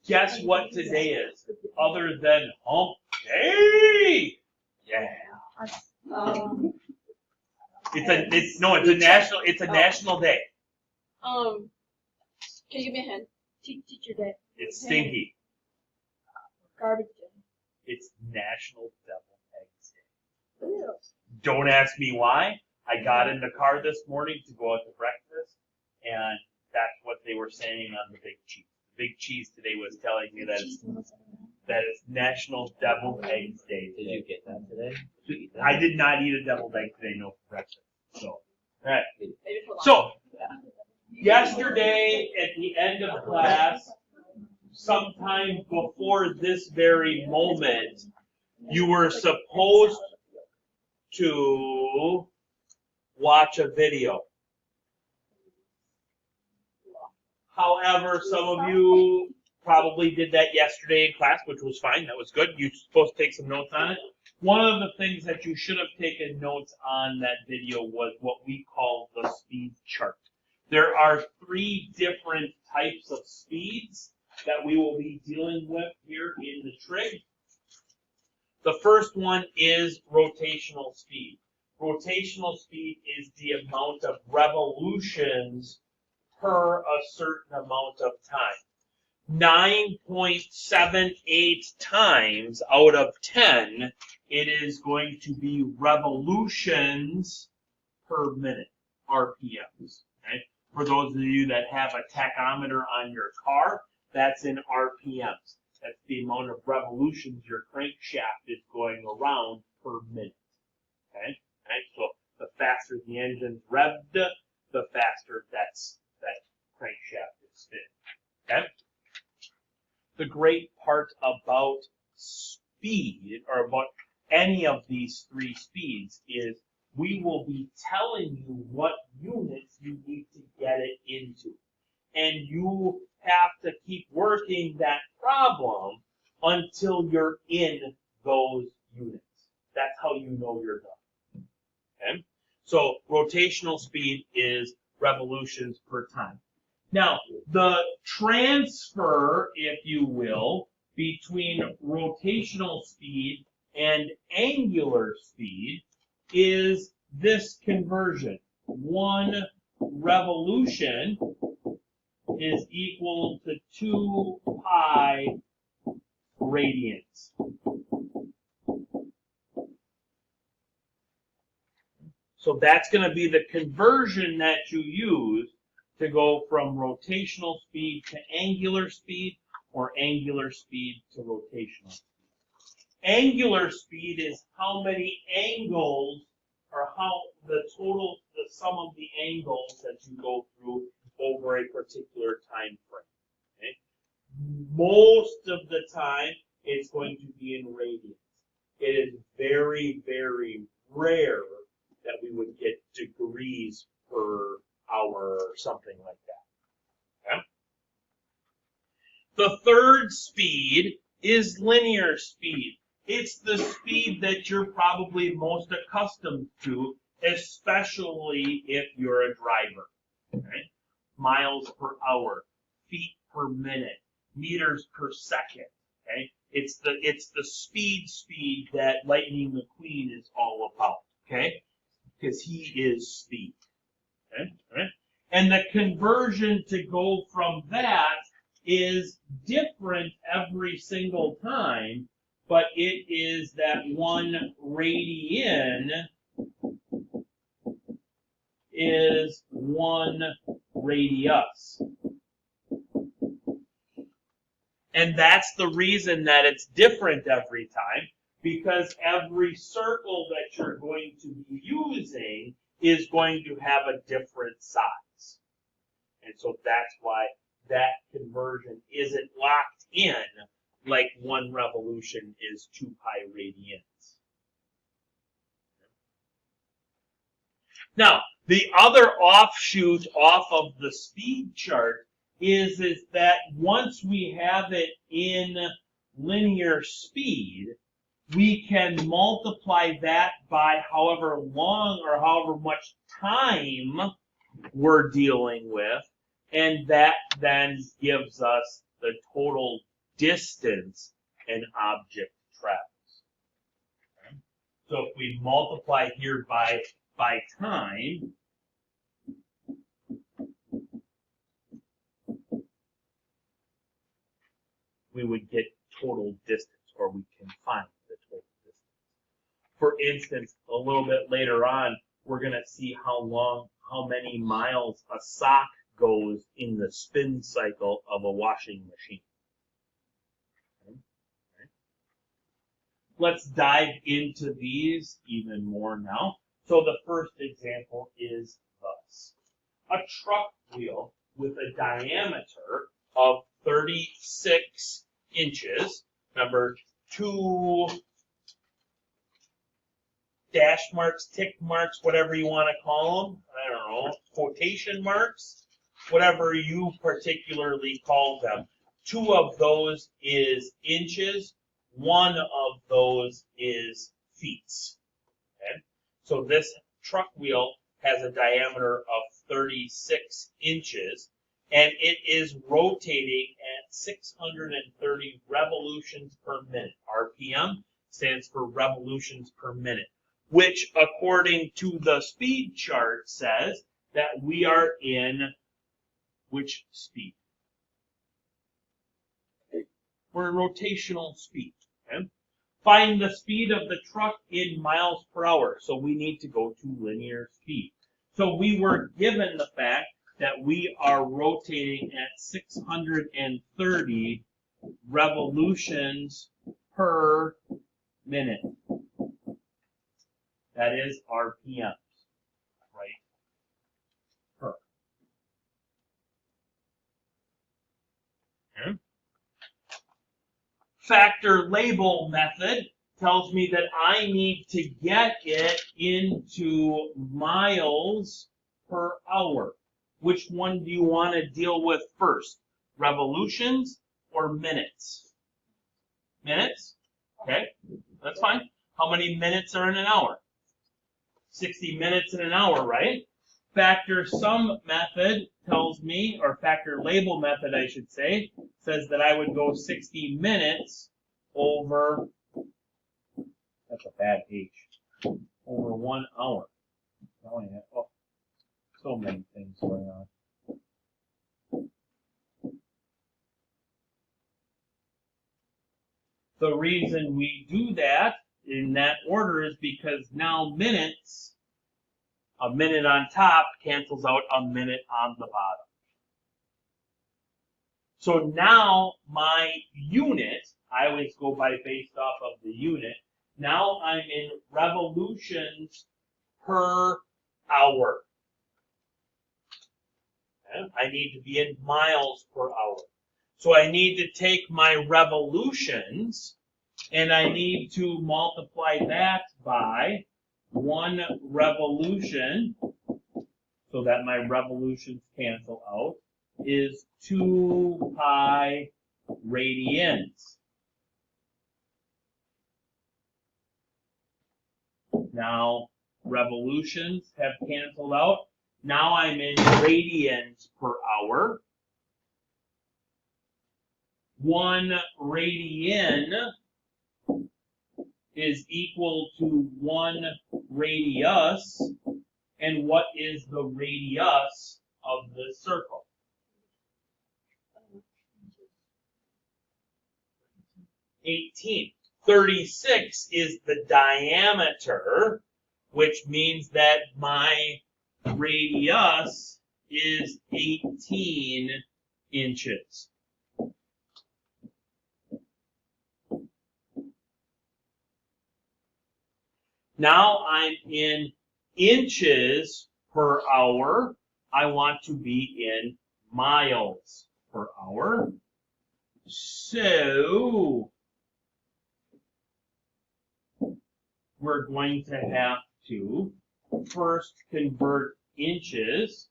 Guess what today is? Other than hump day. Yeah. It's a national day. Can you give me a hint? Teacher day. It's stinky. Garbage day. It's National Devil Eggs Day. Ew. Don't ask me why. I got in the car this morning to go out to breakfast, and that's what they were saying on the Big Cheese. The Big Cheese today was telling me that it's National Deviled Eggs Day. Did you get that today? Did you eat that? I did not eat a deviled egg today, no, for breakfast. So, all right. Maybe for lunch. So, yesterday at the end of class, sometime before this very moment, you were supposed to watch a video. However, some of you probably did that yesterday in class, which was fine. That was good. You're supposed to take some notes on it. One of the things that you should have taken notes on that video was what we call the speed chart. There are 3 different types of speeds that we will be dealing with here in the trig. The first one is rotational speed. Rotational speed is the amount of revolutions per a certain amount of time. 9.78 times out of 10, it is going to be revolutions per minute, RPMs. Okay? For those of you that have a tachometer on your car, that's in RPMs. That's the amount of revolutions your crankshaft is going around per minute. Okay? Right? So the faster the engine's revved, the faster that crankshaft is spinning. Okay? The great part about speed, or about any of these 3 speeds, is we will be telling you what units you need to get it into. And you have to keep working that problem until you're in those units. That's how you know you're done. Okay? So rotational speed is revolutions per time. Now, the transfer, if you will, between rotational speed and angular speed is this conversion. 1 revolution is equal to 2 pi radians. So that's going to be the conversion that you use to go from rotational speed to angular speed, or angular speed to rotational speed. Angular speed is how many angles, or how the sum of the angles that you go through over a particular time frame. Okay? Most of the time, it's going to be in radians. It is very, very rare that we would get degrees per hour or something like that. Okay? The third speed is linear speed. It's the speed that you're probably most accustomed to, especially if you're a driver. Okay? Miles per hour, feet per minute, meters per second. Okay? It's the speed that Lightning McQueen is all about. Okay? Because he is speed. Okay? Right? And the conversion to go from that is different every single time, but it is that 1 radian is 1 radius. And that's the reason that it's different every time, because every circle that you're going to be using is going to have a different size. And so that's why that conversion isn't locked in like 1 revolution is 2 pi radians. Now, the other offshoot off of the speed chart is that once we have it in linear speed, we can multiply that by however long or however much time we're dealing with, and that then gives us the total distance an object travels. Okay? So if we multiply here by time, we would get total distance, or we can find the total distance. For instance, a little bit later on, we're going to see how many miles a sock goes in the spin cycle of a washing machine. Okay. Let's dive into these even more now. So the first example is thus. A truck wheel with a diameter of 36 inches. Remember, 2 dash marks, tick marks, whatever you want to call them. I don't know, quotation marks, whatever you particularly call them. 2 of those is inches. 1 of those is feet. Okay? So this truck wheel has a diameter of 36 inches, and it is rotating at 630 revolutions per minute. RPM stands for revolutions per minute, which according to the speed chart says that we are in which speed? We're in rotational speed. Okay? Find the speed of the truck in miles per hour. So we need to go to linear speed. So we were given the fact that we are rotating at 630 revolutions per minute. That is RPMs, right? Per. Okay. Factor label method tells me that I need to get it into miles per hour. Which one do you want to deal with first? Revolutions or minutes? Minutes? Okay, that's fine. How many minutes are in an hour? 60 minutes in an hour, right? Factor sum method tells me, or factor label method I should say, says that I would go 60 minutes over, that's a bad H, over 1 hour. Oh, so many things going on. The reason we do that in that order is because now minutes, a minute on top cancels out a minute on the bottom. So now my unit, I always go by based off of the unit. Now I'm in revolutions per hour. Okay? I need to be in miles per hour. So I need to take my revolutions and I need to multiply that by 1 revolution, so that my revolutions cancel out, is 2 pi radians. Now, revolutions have canceled out. Now I'm in radians per hour. 1 radian is equal to 1 radius. And what is the radius of the circle? 18. 36 is the diameter, which means that my radius is 18 inches. Now I'm in inches per hour. I want to be in miles per hour. So we're going to have to first convert inches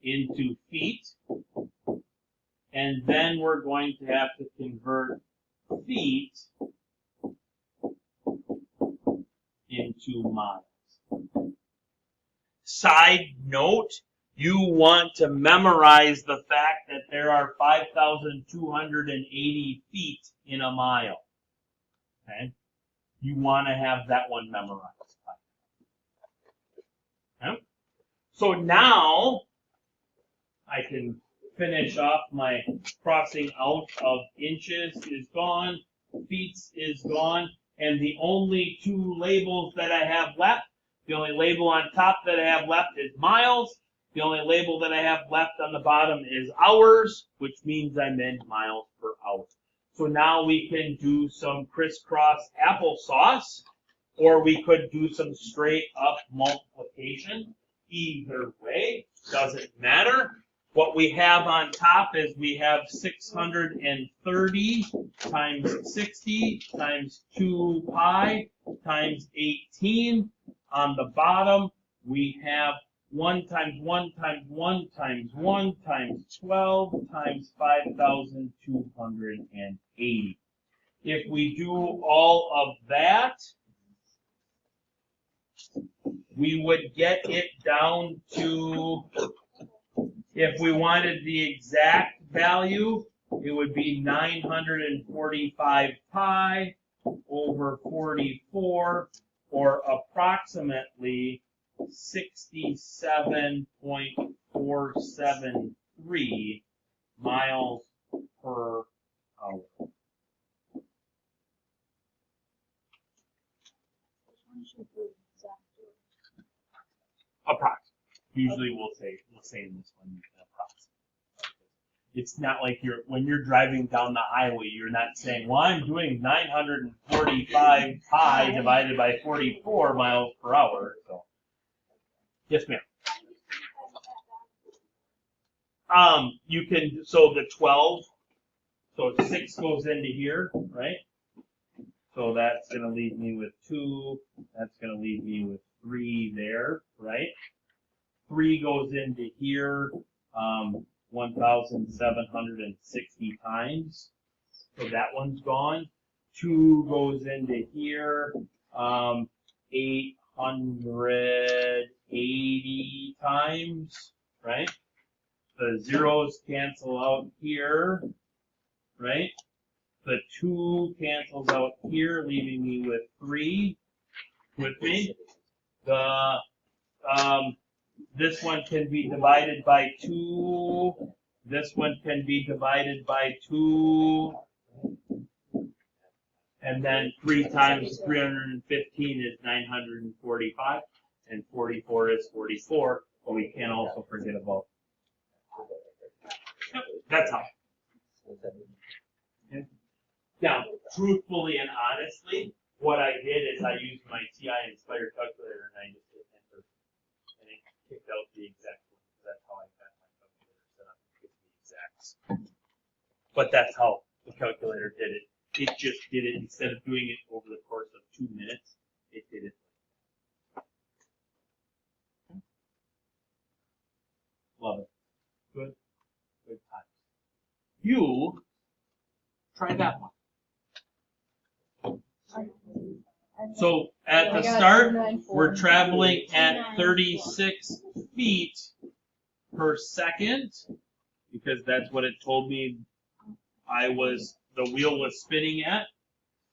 into feet, and then we're going to have to convert feet into miles. Side note, You want to memorize the fact that there are 5,280 feet in a mile. Okay? You want to have that one memorized. Okay? So now I can finish off my crossing out of inches is gone, feet is gone, and the only two labels that I have left, the only label on top that I have left is miles. The only label that I have left on the bottom is hours, which means I'm in miles per hour. So now we can do some crisscross applesauce, or we could do some straight up multiplication. Either way, doesn't matter. What we have on top is we have 630 times 60 times 2 pi times 18. On the bottom, we have 1 times 1 times 1 times 1 times 12 times 5,280. If we do all of that, we would get it down to, if we wanted the exact value, it would be 945 pi over 44, or approximately 67.473 miles per hour. Approximately. Usually we'll say in this one approximately. It's not like when you're driving down the highway, you're not saying, well, I'm doing 945 pi divided by 44 miles per hour. So, yes, ma'am. You can, so the 12, so 6 goes into here, right? So that's going to leave me with 2. That's going to leave me with 3 there, right? 3 goes into here, 1,760 times. So that one's gone. 2 goes into here, 880 times, right? The zeros cancel out here, right? The 2 cancels out here, leaving me with 3. With me, the this one can be divided by 2. This one can be divided by 2. And then 3 times 315 is 945, and 44 is 44. But we can't also forget about. Yep, that's how. Okay. Now, truthfully and honestly, what I did is I used my TI Inspire calculator and I just hit enter, and it kicked out the exact one. That's how I got my calculator set up to get the exacts. But that's how the calculator did it. It just did it, instead of doing it over the course of 2 minutes, it did it. Love it. Good. Good times. You try that one. So at the start, we're traveling at 36 feet per second, because that's what it told me the wheel was spinning at,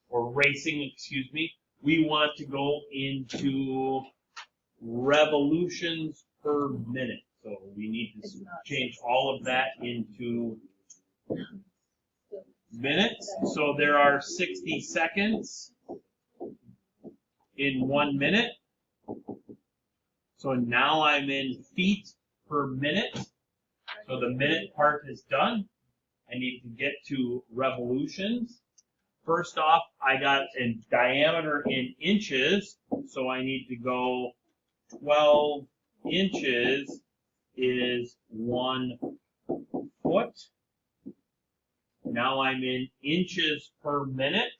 or racing, excuse me. We want to go into revolutions per minute. So we need to change all of that into minutes. So there are 60 seconds in 1 minute. So now I'm in feet per minute. So the minute part is done. I need to get to revolutions. First off, I got a diameter in inches. So I need to go 12 inches is 1 foot. Now I'm in inches per minute.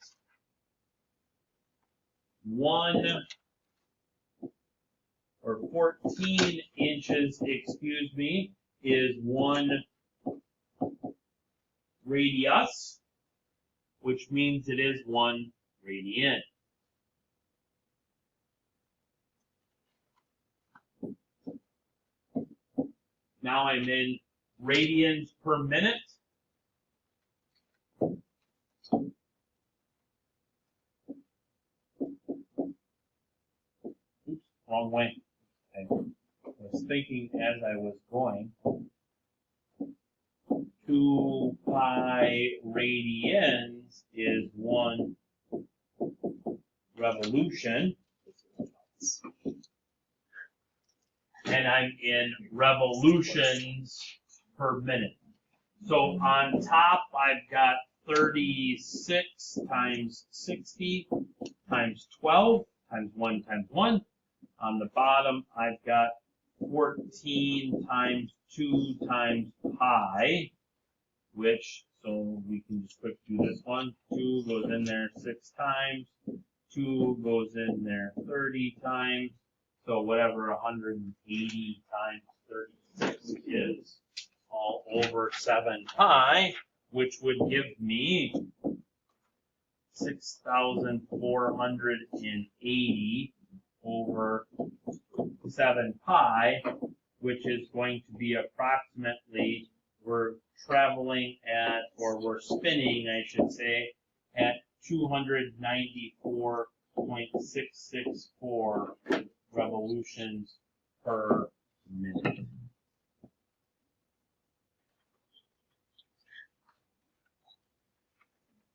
14 inches, excuse me, is 1 radius, which means it is 1 radian. Now I'm in radians per minute. Oops, wrong way. I was thinking as I was going. 2 pi radians is 1 revolution. And I'm in revolutions per minute. So on top, I've got 36 times 60 times 12 times 1 times 1. On the bottom, I've got 14 times 2 times pi, which, so we can just quick do this one. 2 goes in there 6 times. 2 goes in there 30 times. So whatever 180 times 36 is, all over 7 pi, which would give me 6,480 over 7 pi, which is going to be approximately, we're traveling at, or we're spinning, I should say, at 294.664 revolutions per minute.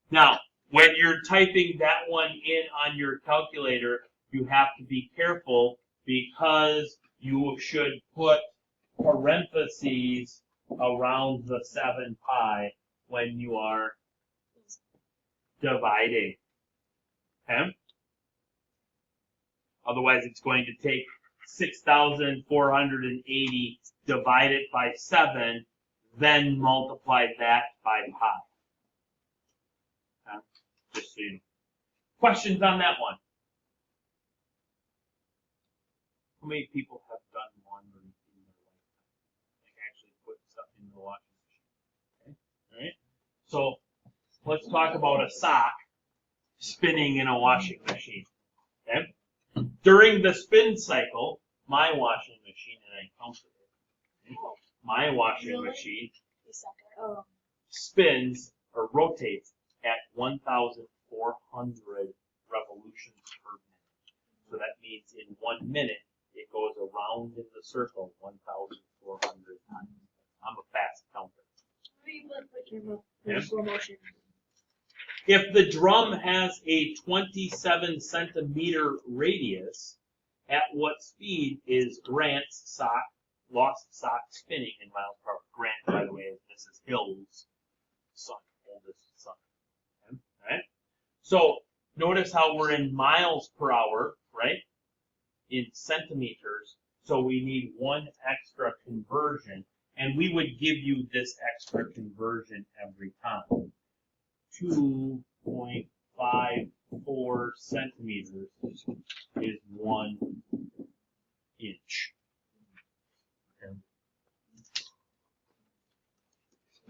Now, when you're typing that one in on your calculator, you have to be careful because you should put parentheses around the 7 pi when you are dividing. Okay? Otherwise, it's going to take 6,480 divided by 7, then multiply that by pi. Okay? Just so you know. Questions on that one? How many people have done laundry in their lifetime? Like actually put stuff in the washing machine. Okay? All right. So let's talk about a sock spinning in a washing machine. Okay? During the spin cycle, my washing machine, and I counted it, my washing machine spins or rotates at 1,400 revolutions per minute. So that means in 1 minute, it goes around in the circle 1,400 times. I'm a fast counter. Slow motion. If the drum has a 27 centimeter radius, at what speed is Grant's sock, lost sock spinning in miles per hour? Grant, by the way, is Mrs. Hill's son, oldest son. Okay? All right? So notice how we're in miles per hour, right? In centimeters. So we need one extra conversion, and we would give you this extra conversion every time. 2.54 centimeters is 1 inch.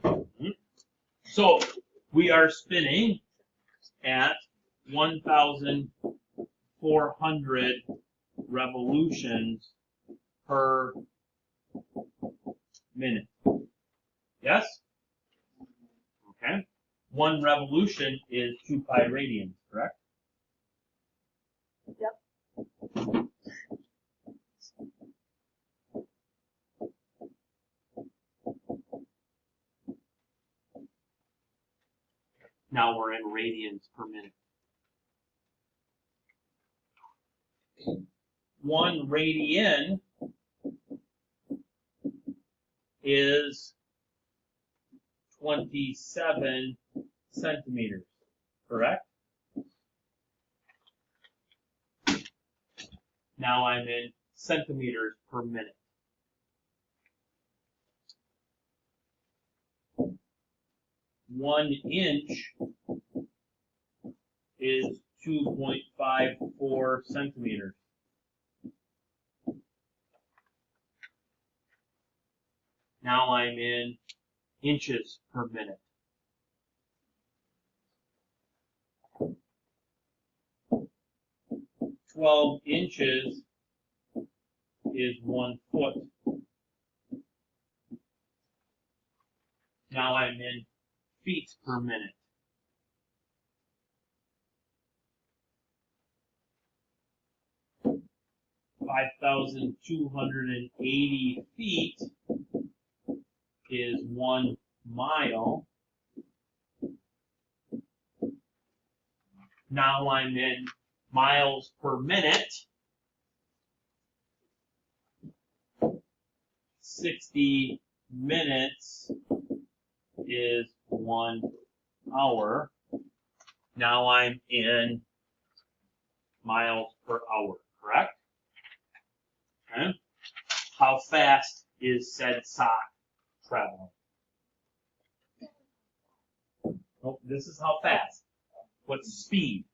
Okay. So we are spinning at 1,400 revolutions per minute. Yes? Okay. 1 revolution is 2 pi radians, correct? Yep. Now we're in radians per minute. 1 radian is 27 centimeters, correct? Now I'm in centimeters per minute. One inch is 2.54 centimeters. Now I'm in inches per minute. "12 inches is 1 foot." Now I'm in feet per minute. (5,280 feet) is 1 mile. Now I'm in miles per minute. 60 minutes is 1 hour. Now I'm in miles per hour, correct? Okay. How fast is said sock traveling? Oh, this is how fast. What's speed?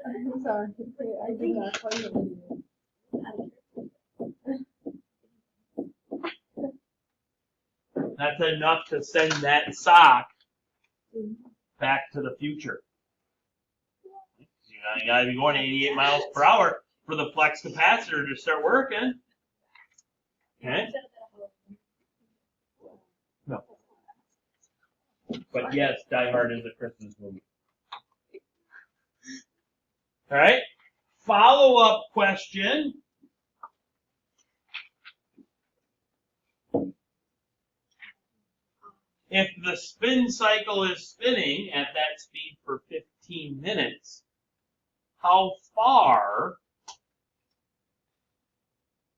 I'm sorry. I did not tell you. That's enough to send that sock back to the future. You gotta be going 88 miles per hour for the flex capacitor to start working. Okay? No. But yes, Die Hard is a Christmas movie. Alright? Follow-up question. If the spin cycle is spinning at that speed for 15 minutes, how far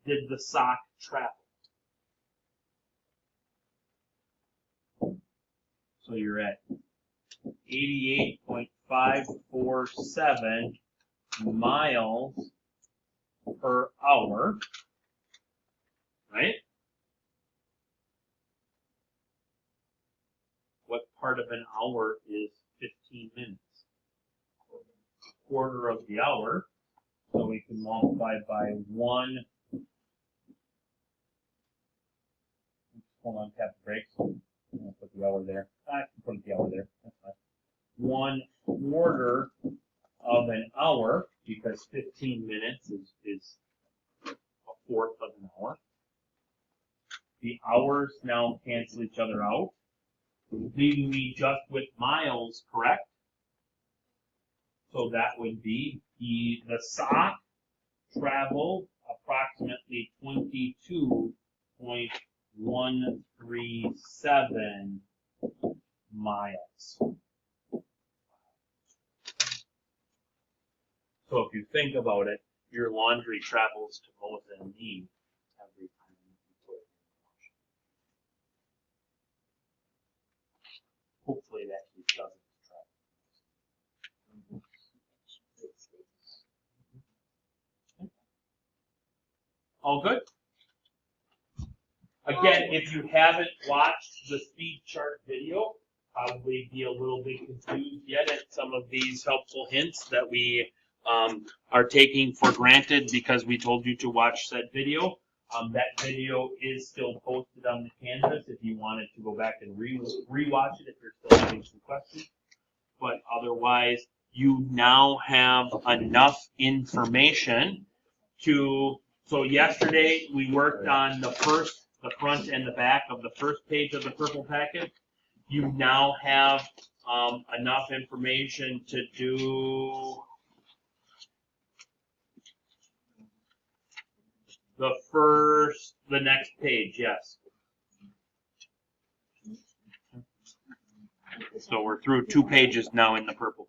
did the sock travel? So you're at 88.547 miles per hour, right? What part of an hour is 15 minutes? A quarter of the hour. So we can multiply by 1. Hold on, tap the brakes. I'm going to put the hour there. I can put the hour there. That's fine. 1/4 of an hour, because 15 minutes is a fourth of an hour. The hours now cancel each other out, leaving me just with miles, correct? So that would be the sock traveled approximately 22.137 miles. So if you think about it, your laundry travels to more than me every time you put it in the washer. Hopefully that he doesn't travel. All good? Again, if you haven't watched the speed chart video, probably be a little bit confused yet at some of these helpful hints that we are taking for granted because we told you to watch said video. That video is still posted on the Canvas if you wanted to go back and re-watch it if you're still having some questions. But otherwise, you now have enough information to, so yesterday we worked on the front and the back of the first page of the purple packet. You now have enough information to do the next page, yes. So we're through 2 pages now in the purple